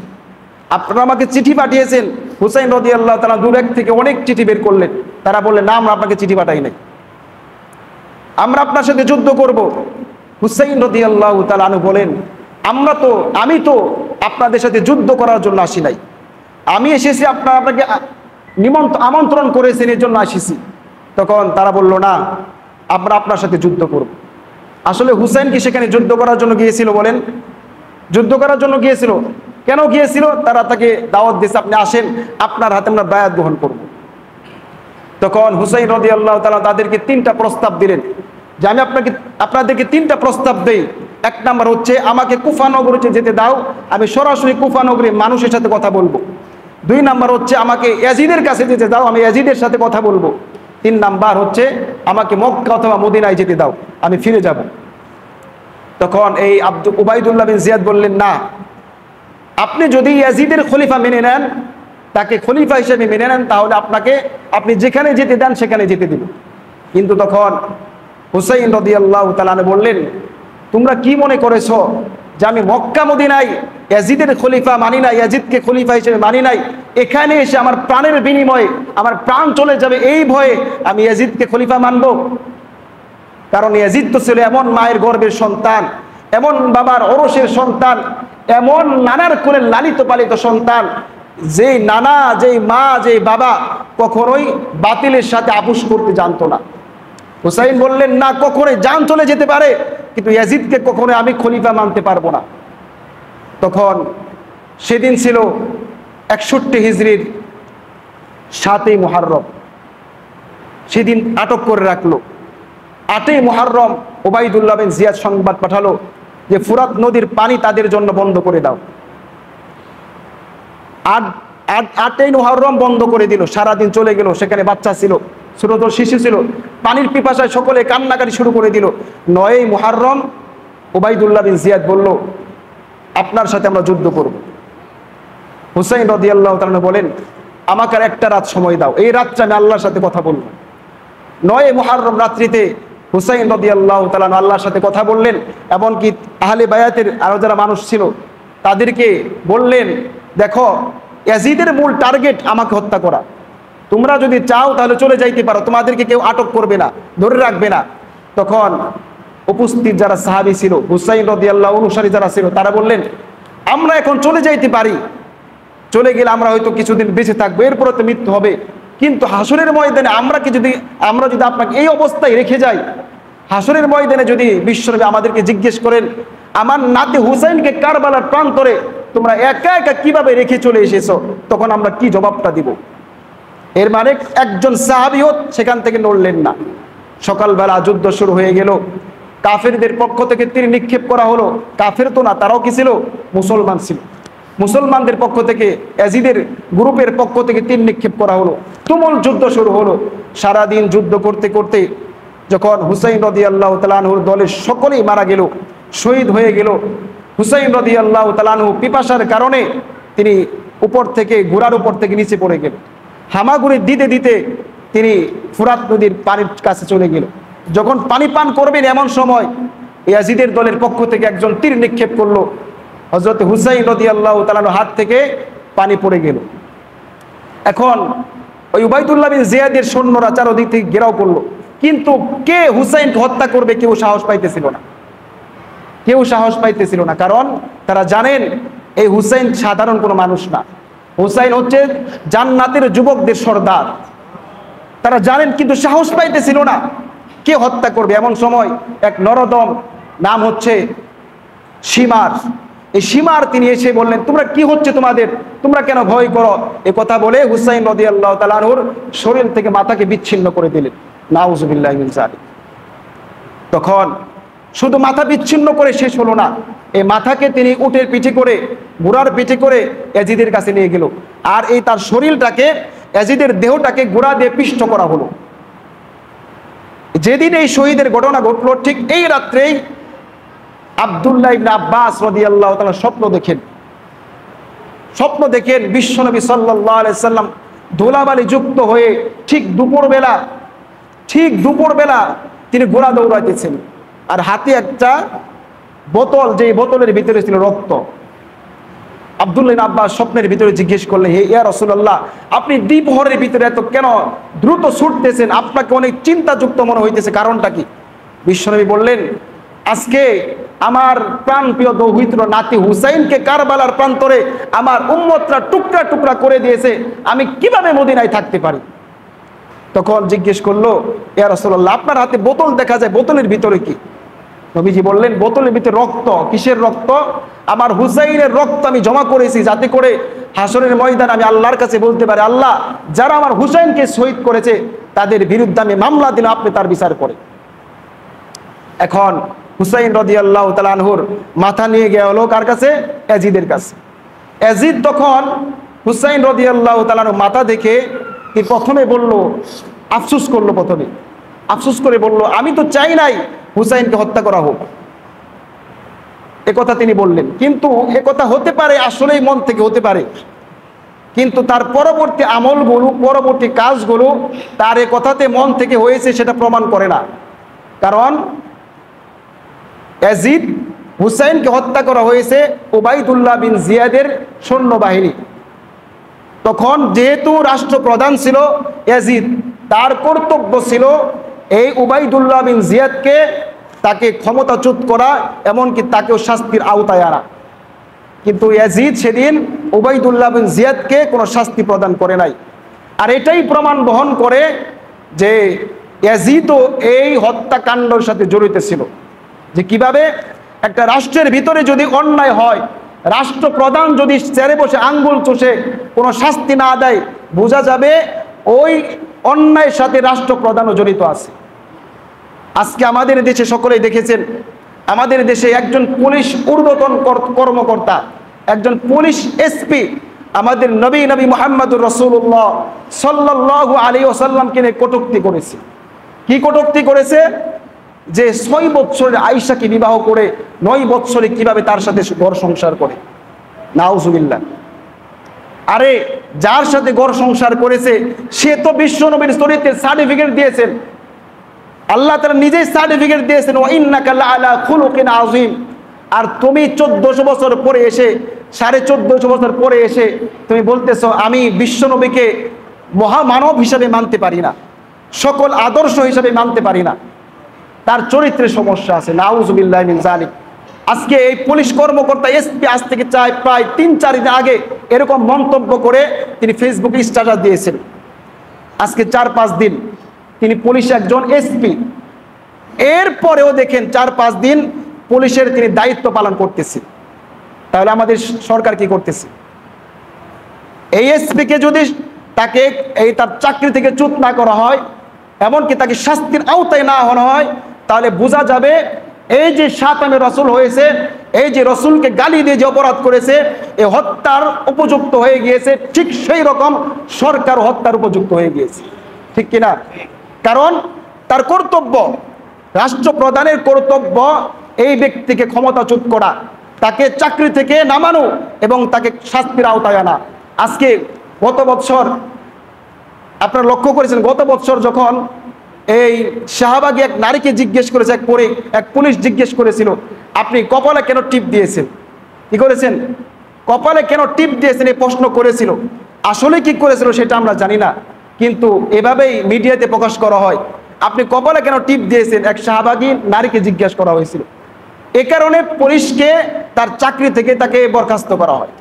আপনারা আমাকে চিঠি পাঠিয়েছেন। হুসাইন রাদিয়াল্লাহু তাআলা দূর থেকে অনেক চিঠি বের করলেন, তারা বললেন না আমরা আপনাকে চিঠি পাঠাই নাই, আমরা আপনার সাথে যুদ্ধ করব। হুসাইন রাদিয়াল্লাহু তাআলা আনহু বলেন আমি তো আপনাদের সাথে যুদ্ধ করার জন্য আসি নাই, আমি এসেছি আপনাকে আমন্ত্রণ করেছেন এর জন্য এসেছি। তখন তারা বলল না আমরা আপনার সাথে যুদ্ধ করব। আসলে হুসাইন কি সেখানে যুদ্ধ করার জন্য গিয়েছিল? বলেন, যুদ্ধ করার জন্য গিয়েছিল। কেন গিয়েছিল? তারা তাকে দাওয়াত দিয়েছে আপনি আসেন, আপনার হাতে আমরা বায়াত গ্রহণ করব। তখন হুসাইন রাদিয়াল্লাহু তাআলা তাদেরকে 3টা প্রস্তাব দিলেন যে আমি আপনাদেরকে 3টা প্রস্তাব দেই। 1 নাম্বার হচ্ছে আমাকে কুফা নগরীতে যেতে দাও, আমি সরাসরি কুফা নগরীর মানুষের সাথে কথা বলবো। 2 নাম্বার হচ্ছে আমাকে ইয়াজিদের কাছে যেতে দাও, আমি ইয়াজিদের সাথে কথা বলবো। 3 নাম্বার হচ্ছে আমাকে মক্কা অথবা মদিনায় যেতে দাও, আমি ফিরে যাব। তখন এই উবাইদুল্লাহ বিন জিয়াদ বললেন না, আপনি যদি ইয়াজিদের খলিফা মেনে নেন, তাকে খলিফা হিসেবে মেনে নেন, তাহলে আপনি যেখানে যেতে দেন সেখানে যেতে দিন। কিন্তু তখন হুসাইন রাদিয়াল্লাহু তাআলা বললেন তোমরা কি মনে করেছো যে আমি মক্কা মদিনায় ইয়াজিদের খলিফা মানি নাই, ইয়াজিদকে খলিফা হিসেবে মানি নাই, এখানে এসে আমার প্রাণের বিনিময়ে আমার প্রাণ চলে যাবে এই ভয়ে আমি ইয়াজিদকে খলিফা মানব? কারণ ইয়াজিদ তো ছিল এমন মায়ের গর্ভের সন্তান, এমন বাবার ওরসের সন্তান, এমন নানার কোলে লালিত পালিত সন্তান, যেই নানা, যেই মা, যেই বাবা কখনোই বাতিলের সাথে আপোষ করতে জানতো না। হুসাইন বললেন, না, কখনোই জান চলে যেতে পারে, কিন্তু ইয়াজিদকে কখনোই আমি খলিফা মানতে পারবো না। তখন সেদিন ছিল 61 হিজরির 7ই মুহররম। সেদিন আটক করে রাখলো। 8ই মুহররম ওবাইদুল্লাহ বিন জিয়াদ সংবাদ পাঠালো যে ফুরাত নদীর পানি তাদের জন্য বন্ধ করে দাও। 8ই মুহররম বন্ধ করে দিল। সারাদিন চলে গেল, সেখানে বাচ্চা ছিল, ছোট শিশু ছিল, পানির পিপাসায় সকলে কান্নাকাটি শুরু করে দিল। 9ই মুহররম ওবাইদুল্লাহ বিন জিয়াদ বলল, আপনার সাথে আমরা যুদ্ধ করব। হুসাইন রাদিয়াল্লাহু তাআলা বলেন, আমাকে আর একটা রাত সময় দাও, এই রাতটা আমি আল্লাহর সাথে কথা বলবো। 9ই মুহররম রাত্রিতে হুসাইন রাদিয়াল্লাহু তাআলা আল্লাহর সাথে কথা বললেন। এমনকি আহলে বায়াতের আরো যারা মানুষ ছিল তাদেরকে বললেন, দেখো, ইয়াজিদের মূল টার্গেট আমাকে হত্যা করা। তোমরা যদি চাও তাহলে চলে যাইতে পারো, তোমাদেরকে কেউ আটক করবে না, ধরে রাখবে না। তখন উপস্থিত যারা সাহাবী ছিল, হুসাইন রাদিয়াল্লাহু অনুসারী যারা ছিল, তারা বললেন, আমরা এখন চলে যাইতে পারি, চলে গেলে আমরা হয়তো কিছুদিন বেঁচে থাকবো, এরপরে তো মৃত্যু হবে, কিন্তু হাসরের ময়দানে আমরা যদি আপনাকে এই অবস্থায় রেখে যাই, হাসরের ময়দানে যদি বিশ্বনবী আমাদেরকে জিজ্ঞেস করেন, আমার নাতি হুসাইনকে কারবালার প্রান্তরে তোমরা একা একা কিভাবে রেখে চলে এসেছো, তখন আমরা কি জবাবটা দিব? এর মানে একজন সাহাবীও সেখান থেকে নড়লেন না। সকালবেলা যুদ্ধ শুরু হয়ে গেল। কাফেরদের পক্ষ থেকে তীর নিক্ষেপ করা হলো। কাফের তো না, তারাও কি ছিল? মুসলমান ছিল। মুসলমানদের পক্ষ থেকে, ইয়াজিদের গ্রুপের পক্ষ থেকে তীর নিক্ষেপ করা হলো। তুমুল যুদ্ধ শুরু হলো। সারাদিন যুদ্ধ করতে করতে যখন হুসাইন রাদিয়াল্লাহু তাআলা আনহুর দলের সকলেই মারা গেল, শহীদ হয়ে গেল, হুসাইন রাদিয়াল্লাহু তাআলা আনহু পিপাসার কারণে তিনি ঘোড়ার উপর থেকে নিচে পড়ে গেল। হামাগুড়ি দিতে দিতে তিনি ফুরাত নদীর পানির কাছে চলে গেল। যখন পানি পান করবেন এমন সময় ইয়াজিদের দলের পক্ষ থেকে একজন তীর নিক্ষেপ করলো। হযরত হুসাইন রাদিয়াল্লাহু তাআলার হাত থেকে পানি পড়ে গেল। এখন ওই উবাইদুল্লাহ বিন জিয়াদের সৈন্যরা চারদিক থেকে ঘেরাও করলো, কিন্তু কে হুসাইনকে হত্যা করবে কেউ সাহস পাইতেছিল না। কারণ তারা জানেন এই হুসাইন সাধারণ কোনো মানুষ না, হুসাইন হচ্ছে জান্নাতের যুবকদের সর্দার। তারা জানেন, কিন্তু সাহস পাইতেছিল না কে হত্যা করবে। এমন সময় এক নরদম, নাম হচ্ছে সীমার, এই সীমার তিনি এসে বললেন, তোমরা কি হচ্ছে তোমাদের, তোমরা কেন ভয় করো? এ কথা বলে হুসাইন রাদিয়াল্লাহু তাআলা আনহুর শরীর থেকে মাথাকে বিচ্ছিন্ন করে দিলেন। নাউযুবিল্লাহি মিন যালিক। তখন শুধু মাথা বিচ্ছিন্ন করে শেষ হলো না, এই মাথাকে তিনি উটের পিঠে করে, ঘোড়ার পিঠে করে ইয়াজিদের কাছে নিয়ে গেল। আর এই তার শরীরটাকে, ইয়াজিদের দেহটাকে ঘোড়া দিয়ে পিষ্ট করা হলো। যেদিন এই শহীদের ঘটনা ঘটলো, ঠিক এই রাত্রেই আব্দুল্লাহ ইবনে আব্বাস রাদিয়াল্লাহু তাআলা স্বপ্ন দেখেন বিশ্বনবী সাল্লাল্লাহু আলাইহি সাল্লাম ধুলাবালি যুক্ত হয়ে ঠিক দুপুরবেলা তিনি ঘোড়া দৌড়াইতেছেন, আর হাতে একটা বোতল, যে বোতলের ভিতরে ছিল রক্ত। আব্দুল্লাহ ইবনে আব্বাস স্বপ্নের ভিতরে জিজ্ঞেস করলেন, হে ইয়া রাসূলুল্লাহ, আপনি দ্বিপ্রহরের ভিতরে এত কেন দ্রুত ছুটতেছেন? আপনাকে অনেক চিন্তাযুক্ত মনে হইতেছে, কারণটা কি? বিশ্বনবী বললেন, আজকে আমার প্রাণপ্রিয় দৌহিত্র নাতি হুসাইনকে কারবালার প্রান্তরে আমার উম্মতরা টুকরা টুকরা করে দিয়েছে, আমি কিভাবে মদিনায় থাকতে পারি? তখন জিজ্ঞেস করলো, ইয়া রাসূলুল্লাহ, আপনার হাতে বোতল দেখা যায়, বোতলের ভিতরে কি? নবীজি বললেন, বোতলের ভিতরে রক্ত। কিসের রক্ত? আমার হুসাইনের রক্ত আমি জমা করেছি, যাতে করে হাসরের ময়দান আমি আল্লাহর কাছে বলতে পারি, আল্লাহ, যারা আমার হুসাইনকে শহীদ করেছে তাদের বিরুদ্ধে আমি মামলা দিলাম, আপনি তার বিচার করে। এখন হুসাইন রাদিয়াল্লাহু তাআলা আনহুর মাথা নিয়ে গিয়ে হলো কার কাছে? ইয়াজিদের কাছে। ইয়াজিদ তখন হুসাইন রাদিয়াল্লাহু তাআলা আনহুর মাথা দেখে কি প্রথমে বলল, আফসোস করলো, প্রথমে আফসোস করে বলল, আমি তো চাই নাই হুসাইনকে হত্যা করা হোক, একথা তিনি বললেন। কিন্তু একথা হতে পারে, আসলেই মন থেকে হতে পারে, কিন্তু তার পরবর্তী আমলগুলো, পরবর্তী কাজগুলো তার এ কথাতে মন থেকে হয়েছে সেটা প্রমাণ করে না। কারণ ইয়াজিদ হুসাইনকে হত্যা করা হয়েছে উবাইদুল্লাহ বিন জিয়াদের সৈন্যবাহিনী। তখন যেহেতু রাষ্ট্রপ্রধান ছিল ইয়াজিদ, তার কর্তব্য ছিল এই উবাইদুল্লাহ বিন জিয়াদকে তাকে ক্ষমতাচ্যুত করা, এমনকি তাকেও শাস্তির আওতায় আনা। কিন্তু ইয়াজিদ সেদিন উবাইদুল্লাহ বিন জিয়াদকে কোনো শাস্তি প্রদান করে নাই। আর এটাই প্রমাণ বহন করে যে ইয়াজিদও এই হত্যাকাণ্ডের সাথে জড়িত ছিল। যে কিভাবে একটা রাষ্ট্রের ভিতরে যদি অন্যায় হয়, রাষ্ট্রপ্রধান যদি চেয়ারে বসে আঙ্গুল চষে কোনো শাস্তি না দেয়, বোঝা যাবে ওই অন্যায়ের সাথে রাষ্ট্রপ্রধানও জড়িত আছে। আজকে আমাদের দেশে সকলেই দেখেছেন, আমাদের দেশে একজন পুলিশ ঊর্ধ্বতন কর্মকর্তা, একজন পুলিশ এসপি আমাদের নবী মুহাম্মদুর রাসূলুল্লাহ সাল্লাল্লাহু আলাইহি ওয়াসাল্লামকে নিয়ে কটূক্তি করেছে। কি কটূক্তি করেছে? যে 6 বৎসরের আয়েশাকে বিবাহ করে 9 বৎসরে কিভাবে তার সাথে ঘর সংসার করে। নাউজুবিল্লাহ। আরে যার সাথে ঘর সংসার করেছে সে তো বিশ্ব নবীর চরিত্রের সার্টিফিকেট দিয়েছেন, আল্লাহ তাআলা নিজেই সার্টিফিকেট দিয়েছেন, ওয়া ইন্নাকা লাআলা খুলুকিন আযীম। আর তুমি 1400 বছর পরে এসে, 1450 বছর পরে এসে তুমি বলতেছো আমি বিশ্ব নবীকে মহামানব হিসাবে মানতে পারি না, সকল আদর্শ হিসাবে মানতে পারি না, তার চরিত্রের সমস্যা আছে। নাউজুবিল্লাহি মিন যালিক। আজকে এই পুলিশ কর্মকর্তা এসপি আজ থেকে প্রায় 3-4 দিন আগে এরকম মন্তব্য করে তিনি ফেসবুকে স্ট্যাটাস দিয়েছেন। আজকে 4-5 দিন তিনি পুলিশ একজন এসপি, এরপরেও দেখেন 4-5 দিন পুলিশের তিনি দায়িত্ব পালন করতেছে। তাহলে আমাদের সরকার কি করতেছে? এই এসপিকে যদি তাকে তার চাকরি থেকে চ্যুত না করা হয়, এমনকি তাকে শাস্তির আওতায় না আনা হয়, তাহলে বোঝা যাবে এই যে শাতামে রাসূল হয়েছে, এই যে রাসূলকে গালি দিয়ে যে অপরাধ করেছে, এই হত্যার উপযুক্ত হয়ে গিয়েছে, ঠিক সেই রকম সরকার হত্যার উপযুক্ত হয়ে গিয়েছে। ঠিক কিনা? কারণ তার কর্তব্য, রাষ্ট্রপ্রধানের কর্তব্য এই ব্যক্তিকে ক্ষমতাচ্যুত করা, তাকে চাকরি থেকে নামানো এবং তাকে শাস্তির আওতায় আনা। আজকে গত বছর আপনারা লক্ষ্য করেছেন, গত বছর যখন এই শাহবাগে এক নারীকে জিজ্ঞেস করেছে, এক পুলিশ জিজ্ঞেস করেছিল আপনি কপালে কেন টিপ দিয়েছেন, কি করেছেন, কপালে কেন টিপ দিয়েছেন, এই প্রশ্ন করেছিল। আসলে কি করেছিল সেটা আমরা জানি না, কিন্তু এভাবেই মিডিয়াতে প্রকাশ করা হয় আপনি কপালে কেন টিপ দিয়েছেন, এক শাহবাগী নারীকে জিজ্ঞেস করা হয়েছিল। এ কারণে পুলিশকে তার চাকরি থেকে তাকে বরখাস্ত করা হয়।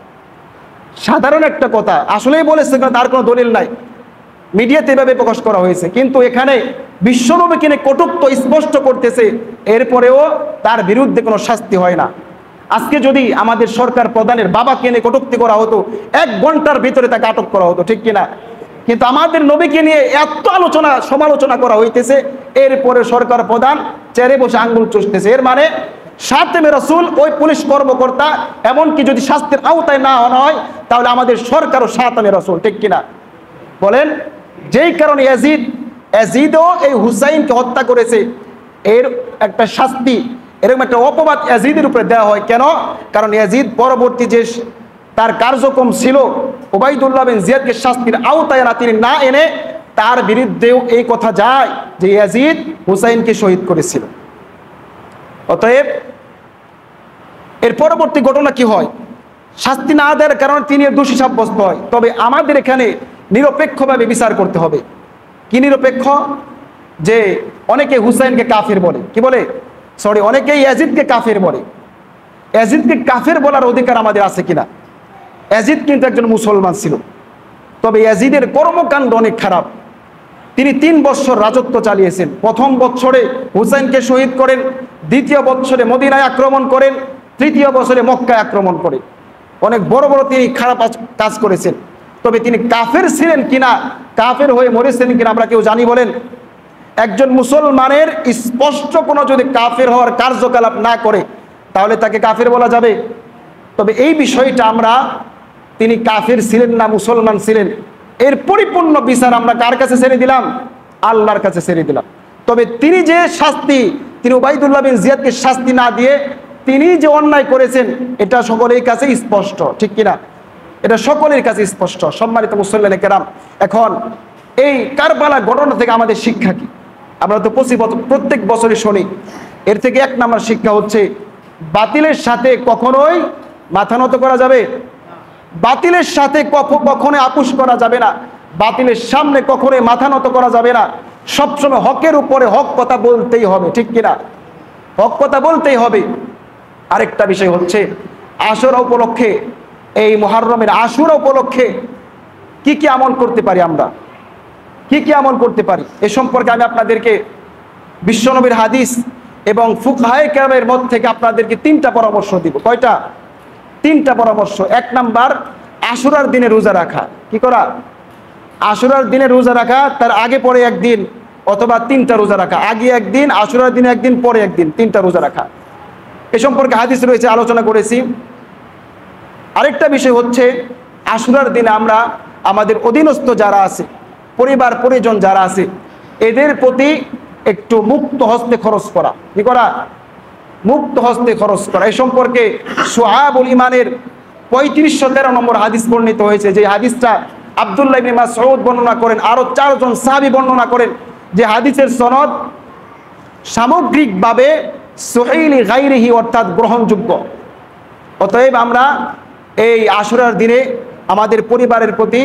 সাধারণ একটা কথা, আসলেই বলেছে, তার কোনো দলিল নাই, মিডিয়াতে এভাবে প্রকাশ করা হয়েছে। কিন্তু এখানে বিশ্বনবীকে নিয়ে কটূক্তি স্পষ্ট করতেছে, এরপরেও তার বিরুদ্ধে কোনো শাস্তি হয় না। আজকে যদি আমাদের সরকার প্রধানের বাবাকে নিয়ে কটূক্তি করা হতো, 1 ঘন্টার ভিতরে তাকে আটক করা হতো, ঠিক কিনা? কিন্তু আমাদের নবীকে নিয়ে এত সমালোচনা করা হইতেছে, এরপরে সরকার প্রধান চেয়ারে বসে আঙ্গুল চুষতেছে। এর মানে শাতামে রাসূল ওই পুলিশ কর্মকর্তা, এমনকি যদি শাস্তির আওতায় না আনা হয়, তাহলে আমাদের সরকারও শাতামে রাসূল, ঠিক কিনা বলেন? যেই কারণে ইয়াজিদও এই হুসাইনকে হত্যা করেছে, এর একটা শাস্তি, এরকম একটা অপবাদ ইয়াজিদের উপরে দেওয়া হয়। কেন? কারণ ইয়াজিদ পরবর্তী যে তার কার্যক্রম ছিল উবাইদুল্লাহ বিন জিয়াদকে শাস্তির আওতায় তিনি না এনে, তার বিরুদ্ধেও এই কথা যায় যে ইয়াজিদ হুসাইনকে শহীদ করেছিল। অতএব এর পরবর্তী ঘটনা কি হয়? শাস্তি না দেওয়ার কারণে তিনি দোষী সাব্যস্ত হয়। তবে আমাদের এখানে নিরপেক্ষভাবে বিচার করতে হবে। কি নিরপেক্ষ? যে অনেকে হুসাইনকে কাফের বলে, কি বলে, অনেকে ইয়াজিদকে কাফের বলে। ইয়াজিদকে কাফের বলার অধিকার আমাদের আছে কিনা? ইয়াজিদ কিন্তু একজন মুসলমান ছিল, তবে ইয়াজিদের কর্মকাণ্ড অনেক খারাপ। তিনি 3 বছর রাজত্ব চালিয়েছেন। প্রথম বছরে হুসাইনকে শহীদ করেন, দ্বিতীয় বছরে মদিনায় আক্রমণ করেন, তৃতীয় বছরে মক্কায় আক্রমণ করেন। অনেক বড় বড় তিনি খারাপ কাজ করেছেন। তবে তিনি কাফের ছিলেন কিনা, কাফের হয়ে মরেছেন কিনা আমরা কেউ জানি? বলেন, একজন মুসলমানের স্পষ্ট কোনো যদি কাফের হওয়ার কার্যকলাপ না করে, তাহলে তাকে কাফের বলা যাবে? তবে এই বিষয়টা আমরা, তিনি কাফের ছিলেন না মুসলমান ছিলেন, এর পরিপূর্ণ বিচার আমরা কার কাছে ছেড়ে দিলাম? আল্লাহর কাছে ছেড়ে দিলাম। তবে তিনি যে শাস্তি, তিনি উবাইদুল্লাহ বিন জিয়াদকে শাস্তি না দিয়ে তিনি যে অন্যায় করেছেন, এটা সকলের কাছে স্পষ্ট, ঠিক কিনা? এটা সকলের কাছে স্পষ্ট। সম্মানিত মুসল্লিনে কেরাম, এখন এই কারবালা ঘটনা থেকে আমাদের শিক্ষা কি? আমরা তো প্রত্যেক বছরই শুনি। এর থেকে 1 নম্বর শিক্ষা হচ্ছে, বাতিলের সাথে কখনোই মাথা নত করা যাবে, বাতিলের সাথে কখনো আপোষ করা যাবে না, বাতিলের সামনে কখনোই মাথা নত করা যাবে না। সবসময় হকের উপরে হক কথা বলতেই হবে, ঠিক কিনা? হক কথা বলতেই হবে। আরেকটা বিষয় হচ্ছে আশুরা উপলক্ষে, এই মুহররমের আশুরা উপলক্ষে কি কি আমল করতে পারি, আমরা কি কি আমল করতে পারি, এ সম্পর্কে আমি আপনাদেরকে বিশ্বনবীর হাদিস এবং ফুকহায়ে কেরামের মত থেকে আপনাদেরকে 3টা পরামর্শ দিব। কয়টা? 3টা পরামর্শ। 1 নাম্বার, আশুরার দিনে রোজা রাখা। কি করা? আশুরার দিনে রোজা রাখা, তার আগে পরে একদিন অথবা 3টা রোজা রাখা, আগে একদিন, আশুরার দিনে একদিন, পরে একদিন, 3টা রোজা রাখা। এ সম্পর্কে হাদিস রয়েছে, আলোচনা করেছি। আরেকটা বিষয় হচ্ছে আশুরার দিনে আমরা আমাদের অধীনস্থ যারা আছে, পরিবার পরিজন যারা আছে, এদের প্রতি একটু মুক্ত হস্তে খরচ করা। কি করা? মুক্ত হস্তে খরচ করা। এই সম্পর্কে শুআবুল ঈমানের 3513 নম্বর হাদিস বর্ণিত হয়েছে, যে হাদিসটা আব্দুল্লাহ ইবনে মাসউদ বর্ণনা করেন, আরো 4 জন সাহাবী বর্ণনা করেন, যে হাদিসের সনদ সামগ্রিকভাবে সহিহ গায়রিহি অর্থাৎ গ্রহণযোগ্য। অতএব আমরা এই আশুরার দিনে আমাদের পরিবারের প্রতি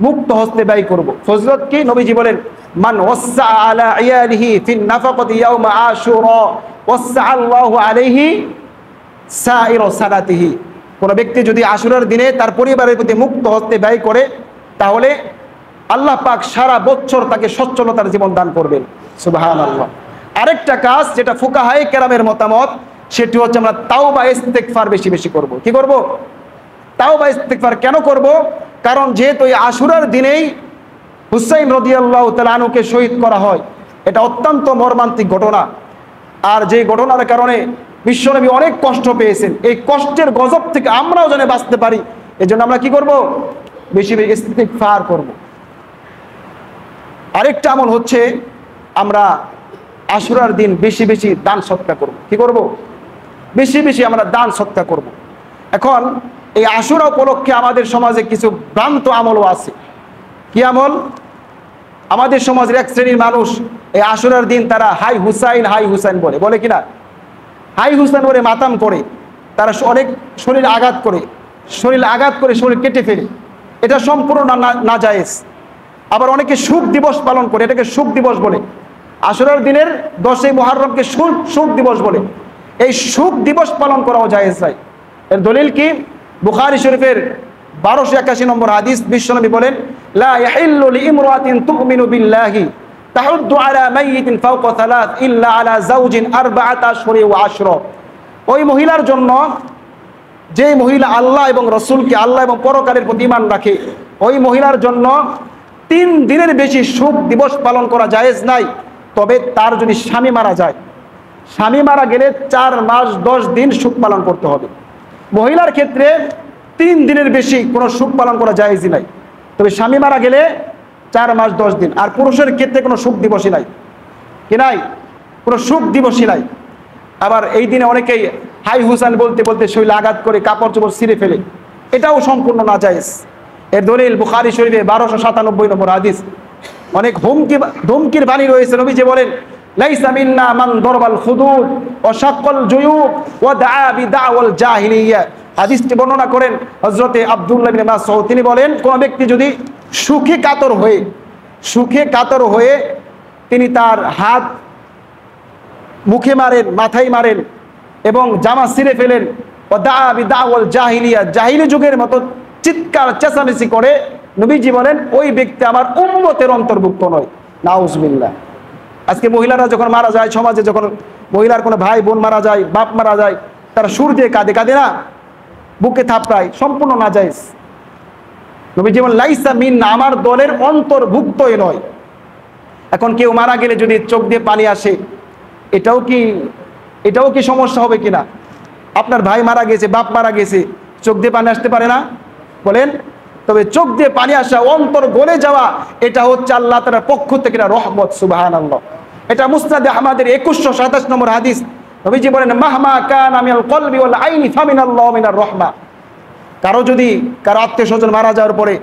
মুক্ত হস্তে ব্যয় করব। ফজিলত কি? নবীজি বলেন, মান ওয়াসা আলা ইয়ালিহি ফিন নাফাকাতি ইয়াউমা আশুরা ওয়াসা আল্লাহু আলাইহি সাইর সালাতিহি। কোন ব্যক্তি যদি আশুরার দিনে তার পরিবারের প্রতি মুক্ত হস্তে ব্যয় করে, তাহলে আল্লাহ পাক সারা বছর তাকে সচ্ছলতার জীবন দান করবেন। সুবহানাল্লাহ। আরেকটা কাজ যেটা ফুকাহায়ে কেরামের মতামত, সেটি হচ্ছে আমরা তাওবা ইস্তেগফার বেশি বেশি করব। কি করব? তাওবা ইস্তেগফার কেন করব? কারণ যেহেতু এই আশুরার দিনেই হুসাইন রাদিয়াল্লাহু তাআলা আনহুকে শহীদ করা হয়, এটা অত্যন্ত মর্মান্তিক ঘটনা। আর যে ঘটনার কারণে বিশ্বনবী অনেক কষ্ট পেয়েছেন, এই কষ্টের গজব থেকে আমরাও যেন বাঁচতে পারি, এজন্য আমরা কি করব? বেশি বেশি ইস্তেগফার করব। আরেকটা আমল হচ্ছে আমরা আশুরার দিন বেশি বেশি দান সদকা করব। কি করব? বেশি বেশি আমরা দান সদকা করব। এখন এই আশুরা উপলক্ষে আমাদের সমাজে কিছু ভ্রান্ত আমলও আছে। কি আমল? আমাদের সমাজের এক শ্রেণীর মানুষ এই আশুরার দিন তারা হাই হুসাইন বলে, বলে কিনা? হাই হুসাইন বলে মাতাম করে, তারা অনেক শরীর আঘাত করে, শরীর কেটে ফেলে, এটা সম্পূর্ণ নাজায়েজ। আবার অনেকে শোক দিবস পালন করে, এটাকে শোক দিবস বলে। আশুরার দিনের 10ই মুহররমকে শোক দিবস বলে। এই শোক দিবস পালন করাও জায়েজ নাই। এর দলিল কি? বুখারী শরীফের 1281 নম্বর হাদিস, বিশ্বনবী বলেন, লা ইয়াহিল্লু লিইমরাতিন তুমিনু বিল্লাহি তাহুদ্দু আলা মাইয়িতিন ফাওকা সালাত ইল্লা আলা যাওজিন আরবাআতা আশহুরি ওয়া আশরা। ওই মহিলার জন্য, যে মহিলা আল্লাহ এবং রাসূলকে, আল্লাহ এবং পরকালের প্রতি ঈমান রাখে, ওই মহিলার জন্য 3 দিনের বেশি শোক দিবস পালন করা জায়েজ নাই। তবে তার যদি স্বামী মারা যায়, স্বামী মারা গেলে 4 মাস 10 দিন শোক পালন করতে হবে। মহিলার ক্ষেত্রে 3 দিনের বেশি কোনো শোক পালন করা জায়েজই নাই, তবে স্বামী মারা গেলে 4 মাস 10 দিন। আর পুরুষের ক্ষেত্রে কোনো শোক দিবসই নাই। কি নাই? কোনো শোক দিবসই নাই। আবার এই দিনে অনেকেই হাই হুসাইন বলতে বলতে শরীরে আঘাত করে কাপড় চোপড় ছিঁড়ে ফেলে, এটাও সম্পূর্ণ নাজায়েজ। এর দলিল বুখারী শরীফে 1297 নম্বর হাদিস। অনেক ধমকির বাণী রয়েছে। নবীজি বলেন, লাইসা মিন্না মান দরবাল খুদুদ ওয়া শাক্কাল জুয়ুব ওয়া দাআ বিদাওয়াল জাহিলিয়া। হাদিসটি বর্ণনা করেন হযরতে আব্দুল্লাহ ইবনে মাসউদ। তিনি বলেন, কোন ব্যক্তি যদি সুখে কাতর হয়ে তিনি তার হাত মুখে মারেন, মাথায় মারেন এবং জামা ছিঁড়ে ফেলেন, ওয়া দাআ বিদাওয়াল জাহিলিয়া, জাহিলি যুগের মতো চিৎকার চেঁচামেচি করে, নবীজি বলেন ওই ব্যক্তি আমার উম্মতের অন্তর্ভুক্ত নয়। নাউজুবিল্লাহ। আজকে মহিলারা যখন মারা যায়, সমাজে যখন মহিলার কোনো ভাই বোন মারা যায়, বাপ মারা যায়, তারা সুর দিয়ে কাঁদে না, বুকে থাপড়ায়, সম্পূর্ণ নাজায়েজ। নবীজি বলেন, লাইসা মিন্না, আমার দলের অন্তর্ভুক্তই নয়। এখন কেউ মারা গেলে যদি চোখ দিয়ে পানি আসে, এটাও কি সমস্যা হবে কিনা? আপনার ভাই মারা গেছে, বাপ মারা গেছে, চোখ দিয়ে পানি আসতে পারে না? বলেন। তবে চোখ দিয়ে পানি আসা, অন্তর গলে যাওয়া, এটা হচ্ছে আল্লাহ তাআলার পক্ষ থেকে রহমত। সুবহানাল্লাহ। এটা মুসনাদে আহমদের 2127 নম্বর হাদিস। নবীজি বলেন, মাহমা কানা মিনাল কলবি ওয়াল আইনি ফামিনাল্লাহ মিনার রাহমা। কারো আত্মীয় স্বজন মারা যাওয়ার পরে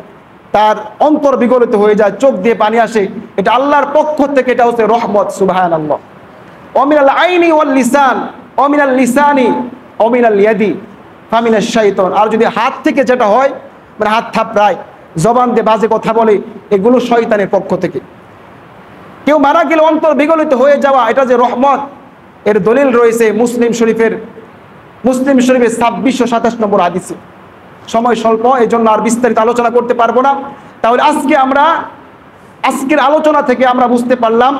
তার অন্তর বিগলিত হয়ে যায়, চোখ দিয়ে পানি আসে, এটা আল্লাহর পক্ষ থেকে, এটা হচ্ছে রহমত। সুবহানাল্লাহ। ওয়া মিনাল আইনি ওয়াল লিসান, ওয়া মিনাল লিসানি অমিনাল ইয়াদি ফামিনাশ শাইতান, আর যদি হাত থেকে যেটা হয় মানে হাত থাপড়ায়, জবান দিয়ে বাজে কথা বলে, এগুলো শয়তানের পক্ষ থেকে। কেউ মারা গেলে অন্তর বিগলিত হয়ে যাওয়া, এটা যে রহমত, এর দলিল রয়েছে মুসলিম শরীফের 2627 নম্বর হাদিসে। সময় স্বল্প, এই জন্য আর বিস্তারিত আলোচনা করতে পারবো না। তাহলে আজকের আলোচনা থেকে আমরা বুঝতে পারলাম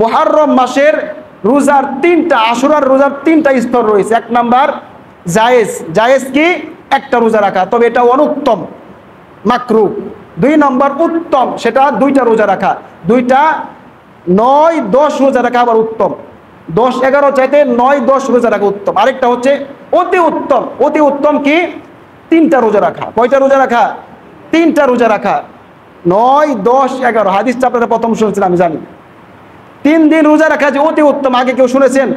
মুহররম মাসের রোজার আশুরার রোজার 3টা স্তর রয়েছে। 1 নাম্বার জায়েজ কি একটা রোজা রাখা, তবে এটা অনুত্তম, মাকরুহ। 2 নম্বর উত্তম, সেটা 2টা রোজা রাখা, 2টা 9-10 রোজা রাখা আবার উত্তম। 10-11 চাইতে 9-10 রোজা রাখা উত্তম। আরেকটা হচ্ছে অতি উত্তম কি 3টা রোজা রাখা। কয়টা রোজা রাখা? 3টা রোজা রাখা। 9-10-11 হাদিসটা আপনারা প্রথম শুনেছেন আমি জানি। 3 দিন রোজা রাখা যে অতি উত্তম, আগে কেউ শুনেছেন?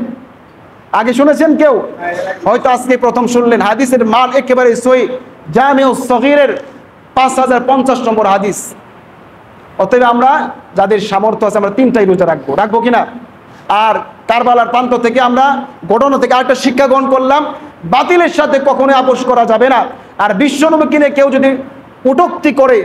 আগে শুনেছেন কেউ? হয়তো আজকে প্রথম শুনলেন। হাদিসের মান একেবারে সহিহ, জামিউস সগীরের 5050 নম্বর হাদিস। অতএব আমরা যাদের সামর্থ্য আছে আমরা 3টাই রোজা রাখবো কিনা? আর কারবালার প্রান্ত থেকে আমরা ঘটনা থেকে আরেকটা শিক্ষা গ্রহণ করলাম, বাতিলের সাথে কখনোই আপোষ করা যাবে না। আর বিশ্বনবীকে নিয়ে কেউ যদি কটূক্তি করে,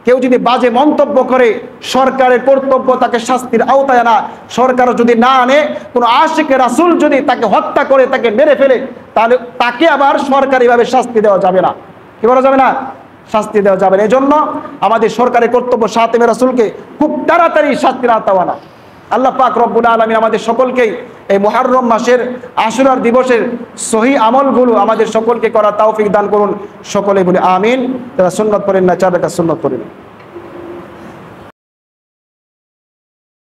কেউ যদি বাজে মন্তব্য করে, সরকারের কর্তব্য তাকে শাস্তির আওতায় আনা। সরকার যদি না আনে, কোনো আশিকে রাসূল যদি তাকে হত্যা করে, তাকে মেরে ফেলে, তাহলে তাকে আবার সরকারিভাবে শাস্তি দেওয়া যাবে না। কি বলা যাবে না? শাস্তি দেওয়া যাবে না। এজন্য আমাদের সরকারের কর্তব্য শাতিমে রাসূলকে খুব তাড়াতাড়ি শাস্তির আওতায় আনা। আল্লাহ পাক রব্বুল আলামিন আমাদের সকলকেই এই মুহররম মাসের আশুরার দিবসের সহিহ আমলগুলো আমাদের সকলকে করার তৌফিক দান করুন। সকলে বলি আমিন। যারা সুন্নাত পড়েন না, 4 রাকাত সুন্নাত পড়েন।